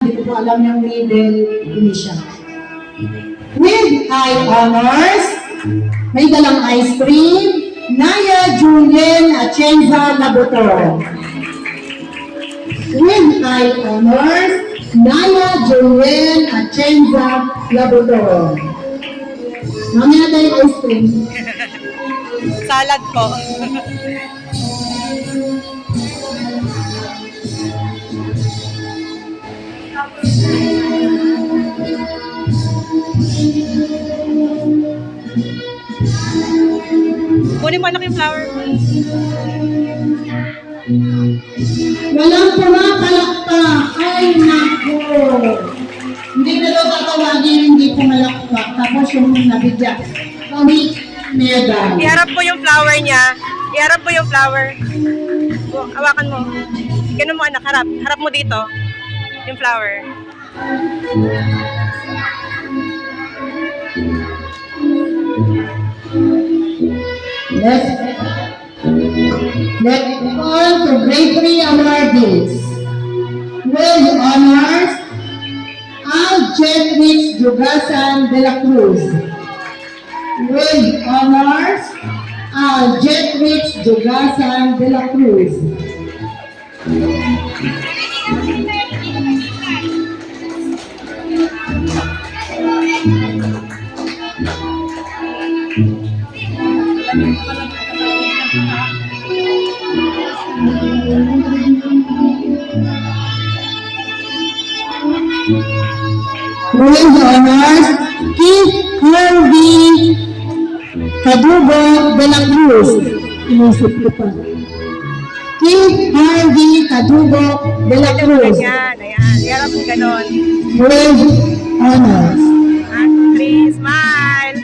hindi ko po alam yung middle initial. With high honors, may dalang ice cream, Naya Julien Atienza Labotor. With high honors, Naya Julien Atienza Labotor. Mamaya tayong ice cream. Salad po. Kunin mo anak yung flower. Walang pumakalakpak. Ay, naku. Hindi na daw tatawagin, hindi pumalakpak. Tapos yung nabigyan. Kami, medal. Iharap mo yung flower niya. Iharap mo yung flower. Hawakan mo. Ganun mo anak, harap. Harap mo dito. Yung flower. Let's on to grade 3 awardees. With honors, Aljetrix Jugasan de la Cruz. With honors, Aljetrix Jugasan de la Cruz. With honors, Keith Harvey Cadubo de la Cruz. Inisip ko pa. Keith Harvey Cadubo de la Cruz. Ayan, ayan. Iharap mo ganun. With honors. At please, smile.